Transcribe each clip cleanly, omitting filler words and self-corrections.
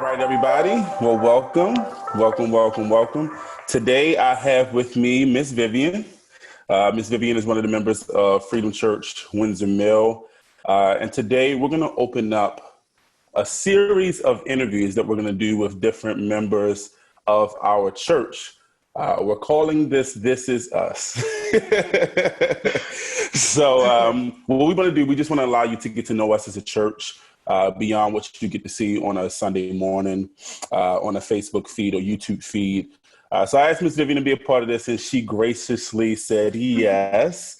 right, everybody. Well, welcome. Today, I have with me Miss Vivian. Miss Vivian is one of the members of Freedom Church Windsor Mill. And today, we're going to open up a series of interviews that we're going to do with different members of our church. We're calling this Is Us. So what we want to do, we just want to allow you to get to know us as a church beyond what you get to see on a Sunday morning on a Facebook feed or YouTube feed. So I asked Ms. Vivian to be a part of this, and she graciously said yes.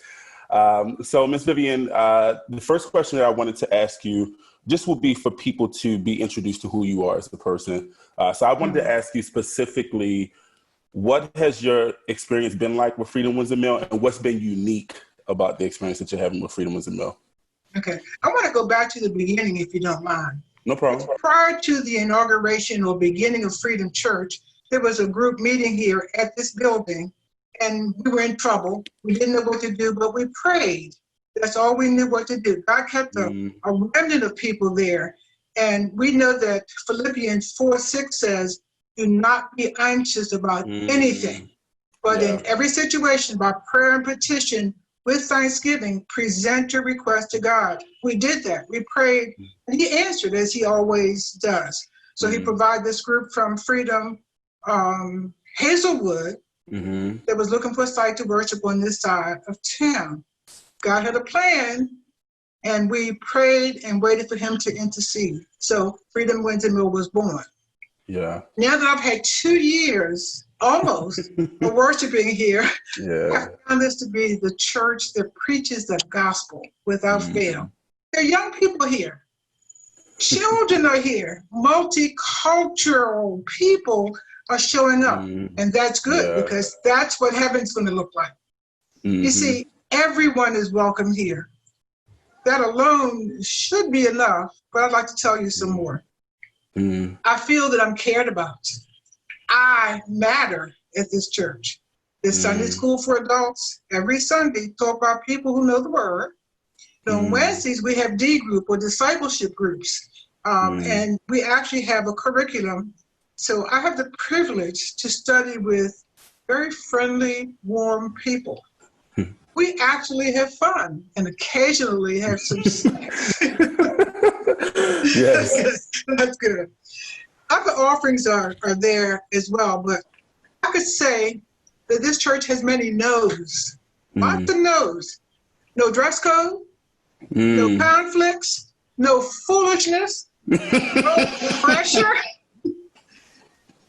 So Ms. Vivian, the first question that I wanted to ask you just will be for people to be introduced to who you are as a person. So I wanted to ask you specifically, what has your experience been like with Freedom Windsor Mill, and what's been unique about the experience that you're having with Freedom Windsor Mill? Okay. I want to go back to the beginning, if you don't mind. No problem. Prior to the inauguration or beginning of Freedom Church, there was a group meeting here at this building, and we were in trouble. We didn't know what to do, but we prayed. That's all we knew what to do. God kept a remnant of people there. And we know that Philippians 4:6 says, do not be anxious about anything, but in every situation, by prayer and petition, with thanksgiving, present your request to God. We did that. We prayed, and he answered, as he always does. So he provided this group from Freedom Hazelwood that was looking for a site to worship on this side of town. God had a plan, and we prayed and waited for him to intercede. So Freedom Windsor Mill was born. Yeah. Now that I've had 2 years almost of worshiping here, I found this to be the church that preaches the gospel without fail. There are young people here. Children are here. Multicultural people are showing up. And that's good because that's what heaven's going to look like. You see, everyone is welcome here. That alone should be enough, but I'd like to tell you some more. I feel that I'm cared about. I matter at this church. There's Sunday school for adults. Every Sunday, talk about people who know the word. On Wednesdays, we have D group or discipleship groups. And we actually have a curriculum. So I have the privilege to study with very friendly, warm people. We actually have fun and occasionally have some sex. Yes. That's good. Other offerings are there as well, but I could say that this church has many no's. Lots of no's. No dress code, no conflicts, no foolishness, no pressure,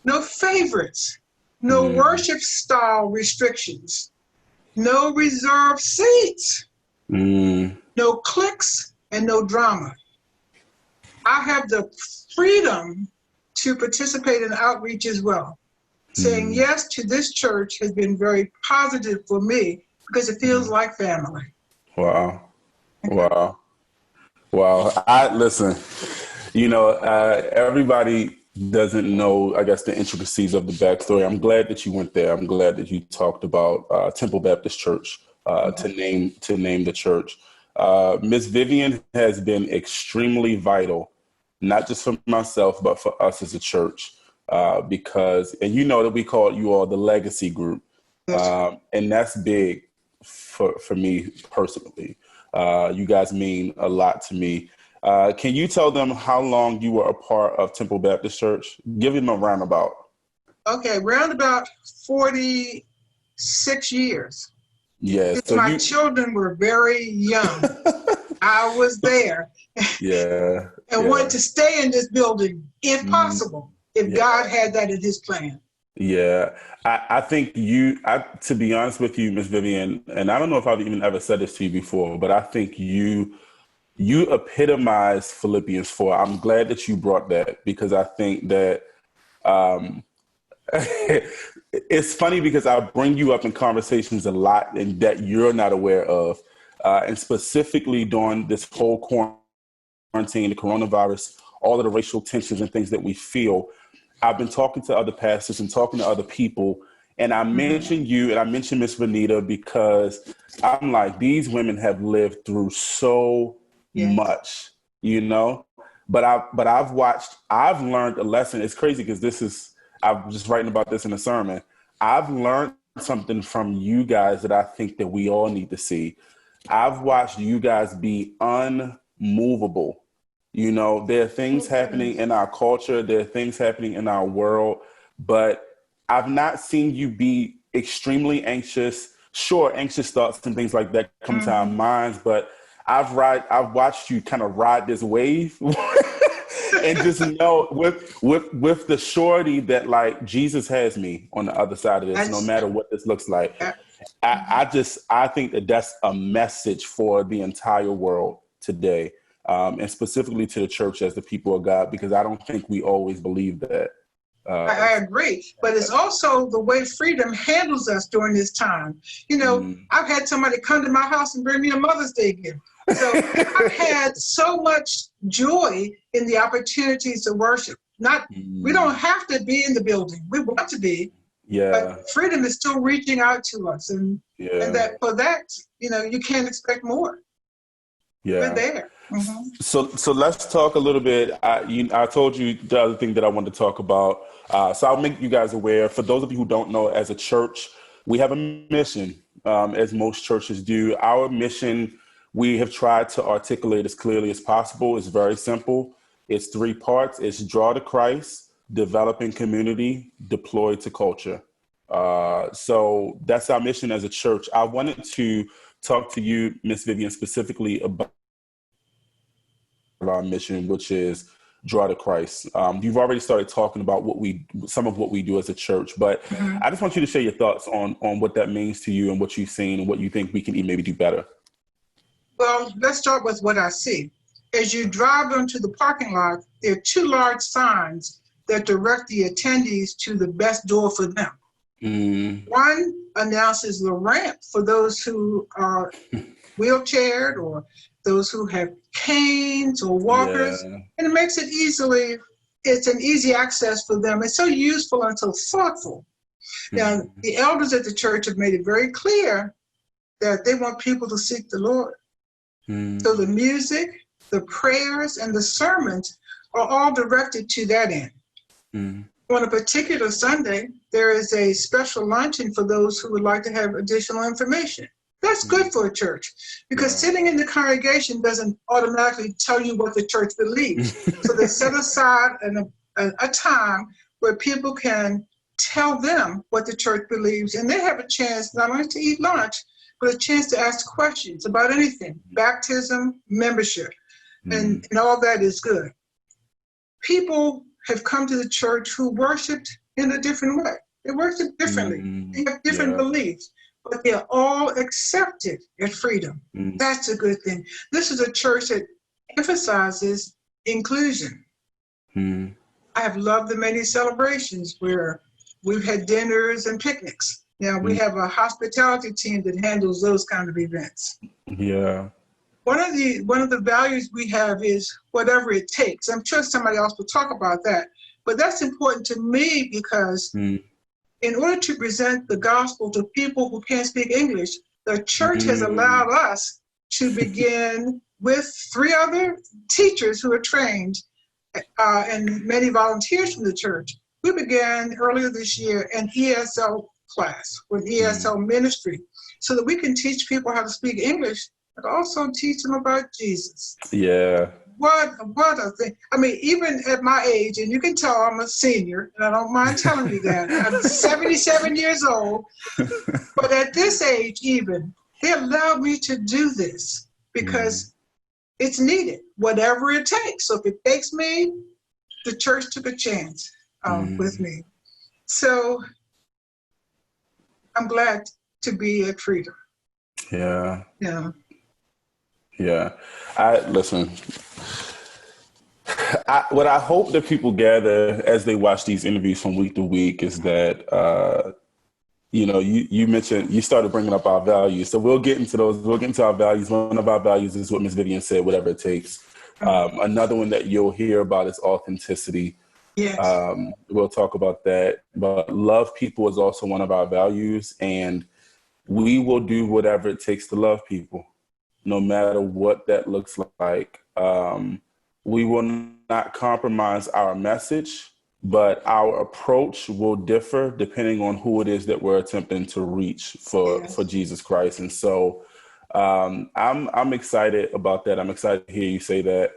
no favorites, no worship style restrictions, no reserved seats, no cliques, and no drama. I have the freedom to participate in outreach as well. Saying yes to this church has been very positive for me because it feels like family. Wow. Listen, everybody doesn't know, I guess, the intricacies of the backstory. I'm glad that you went there. I'm glad that you talked about Temple Baptist Church to name the church. Miss Vivian has been extremely vital, not just for myself, but for us as a church, because, and you know that we call you all the legacy group. And that's big for me personally. You guys mean a lot to me. Can you tell them how long you were a part of Temple Baptist Church? Give them a roundabout. Okay, roundabout 46 years. Yes. So my children were very young. I was there. And wanted to stay in this building if possible, if God had that in his plan. Yeah. I think to be honest with you, Ms. Vivian, and I don't know if I've even ever said this to you before, but I think you epitomize Philippians 4. I'm glad that you brought that because I think that it's funny because I bring you up in conversations a lot and that you're not aware of. And specifically during this whole quarantine, the coronavirus, all of the racial tensions and things that we feel, I've been talking to other pastors and talking to other people. And I mentioned you and I mentioned Miss Vanita because I'm like, these women have lived through so much, But I've learned a lesson. It's crazy because I'm just writing about this in a sermon. I've learned something from you guys that I think that we all need to see. I've watched you guys be unmovable. You know, there are things happening in our culture, there are things happening in our world, but I've not seen you be extremely anxious. Sure, anxious thoughts and things like that come to our minds, but I've watched you kind of ride this wave and just know with the surety that like Jesus has me on the other side of this, no matter what this looks like. I think that that's a message for the entire world today, and specifically to the church as the people of God, because I don't think we always believe that. I agree, but it's also the way Freedom handles us during this time. You know, I've had somebody come to my house and bring me a Mother's Day gift. So I've had so much joy in the opportunities to worship. We don't have to be in the building. We want to be. Yeah. But Freedom is still reaching out to us, and that for that, you know, you can't expect more. Yeah. We're there. Mm-hmm. So let's talk a little bit. I told you the other thing that I wanted to talk about. So I'll make you guys aware. For those of you who don't know, as a church, we have a mission, as most churches do. Our mission, we have tried to articulate as clearly as possible. It's very simple. It's 3 parts. It's draw to Christ, developing community, deploy to culture. So that's our mission as a church. I wanted to talk to you, Miss Vivian, specifically about our mission, which is draw to Christ. You've already started talking about some of what we do as a church, but I just want you to share your thoughts on what that means to you and what you've seen and what you think we can maybe do better. Well, let's start with what I see. As you drive into the parking lot, there are 2 large signs that direct the attendees to the best door for them. One announces the ramp for those who are wheelchaired or those who have canes or walkers, and it makes it it's an easy access for them. It's so useful and so thoughtful. Now, the elders at the church have made it very clear that they want people to seek the Lord. So the music, the prayers, and the sermons are all directed to that end. On a particular Sunday, there is a special luncheon for those who would like to have additional information. That's good for a church, because sitting in the congregation doesn't automatically tell you what the church believes. So they set aside a time where people can tell them what the church believes, and they have a chance not only to eat lunch, but a chance to ask questions about anything, baptism, membership, and all that is good. People have come to the church who worshiped in a different way. They worship differently. They have different beliefs, but they're all accepted at Freedom. That's a good thing. This is a church that emphasizes inclusion. I have loved the many celebrations where we've had dinners and picnics. Now we have a hospitality team that handles those kind of events. One of the values we have is whatever it takes. I'm sure somebody else will talk about that, but that's important to me because in order to present the gospel to people who can't speak English, the church has allowed us to begin with 3 other teachers who are trained and many volunteers from the church. We began earlier this year an ESL class with ESL ministry so that we can teach people how to speak English, but also teach them about Jesus. What a thing. I mean, even at my age, and you can tell I'm a senior, and I don't mind telling you that. I'm 77 years old, but at this age even, they allowed me to do this because it's needed, whatever it takes. So if it takes me, the church took a chance with me. So I'm glad to be at Freedom. Listen, what I hope that people gather as they watch these interviews from week to week is that, you mentioned, you started bringing up our values. So we'll get into those. We'll get into our values. One of our values is what Ms. Vivian said, whatever it takes. Another one that you'll hear about is authenticity. We'll talk about that. But love people is also one of our values. And we will do whatever it takes to love people, no matter what that looks like. We will not compromise our message, but our approach will differ depending on who it is that we're attempting to reach for Jesus Christ. And so I'm excited about that. I'm excited to hear you say that.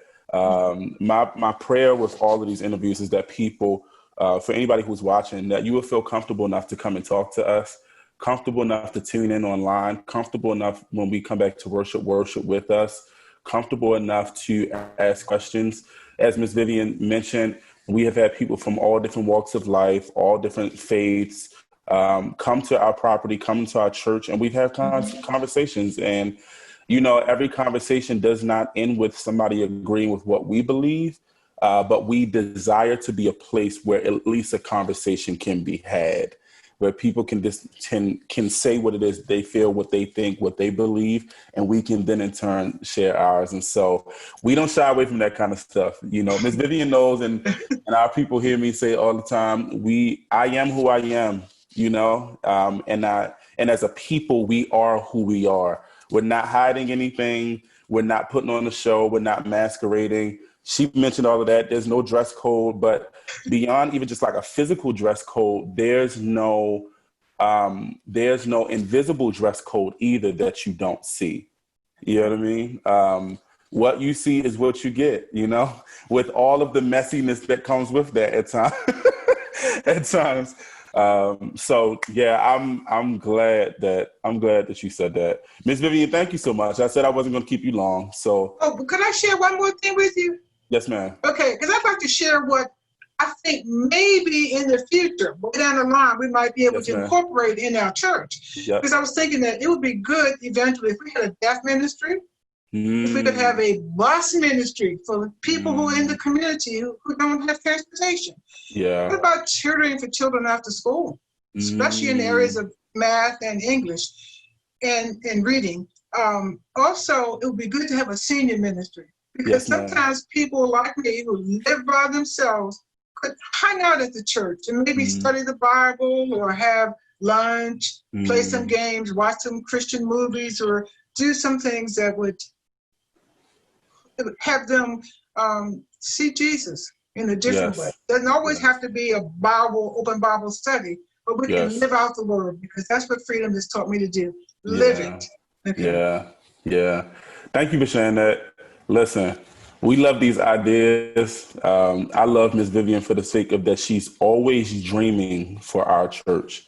My prayer with all of these interviews is that people, for anybody who's watching, that you will feel comfortable enough to come and talk to us, comfortable enough to tune in online, comfortable enough when we come back to worship with us, comfortable enough to ask questions. As Ms. Vivian mentioned, we have had people from all different walks of life, all different faiths, come to our property, come to our church, and we've had conversations. And, you know, every conversation does not end with somebody agreeing with what we believe, but we desire to be a place where at least a conversation can be had, where people can say what it is they feel, what they think, what they believe, and we can then in turn share ours. And so we don't shy away from that kind of stuff. You know, Ms. Vivian knows, and our people hear me say all the time, I am who I am, you know, and as a people, we are who we are. We're not hiding anything. We're not putting on a show. We're not masquerading. She mentioned all of that. There's no dress code, but beyond even just like a physical dress code, there's no invisible dress code either that you don't see. You know what I mean? What you see is what you get, you know, with all of the messiness that comes with that at times. So yeah, I'm glad that you said that. Ms. Vivian, thank you so much. I said I wasn't going to keep you long. So. Oh, could I share one more thing with you? Yes, ma'am. Okay, because I'd like to share what I think maybe in the future, way down the line, we might be able to incorporate in our church. Yep. Because I was thinking that it would be good eventually if we had a deaf ministry, if we could have a bus ministry for people who are in the community who don't have transportation. Yeah. What about tutoring for children after school, especially in the areas of math and English and reading? Also, it would be good to have a senior ministry. Because sometimes people like me who live by themselves could hang out at the church and maybe study the Bible or have lunch, play some games, watch some Christian movies, or do some things that would have them see Jesus in a different way. Doesn't always have to be a open Bible study, but we can live out the word, because that's what freedom has taught me to do. Live it. Okay. Yeah. Thank you for sharing that. Listen, we love these ideas. I love Ms. Vivian for the sake of that she's always dreaming for our church.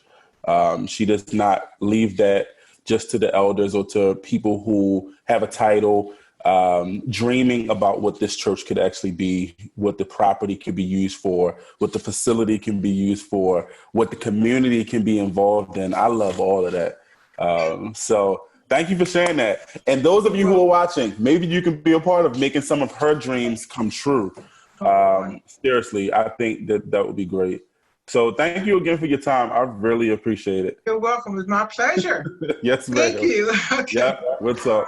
She does not leave that just to the elders or to people who have a title, dreaming about what this church could actually be, what the property can be used for, what the facility can be used for, what the community can be involved in. I love all of that. So thank you for sharing that. And those of you who are watching, maybe you can be a part of making some of her dreams come true. Seriously, I think that would be great. So thank you again for your time. I really appreciate it. You're welcome. It's my pleasure. Yes, ma'am. Thank you. Okay. Yeah, what's up?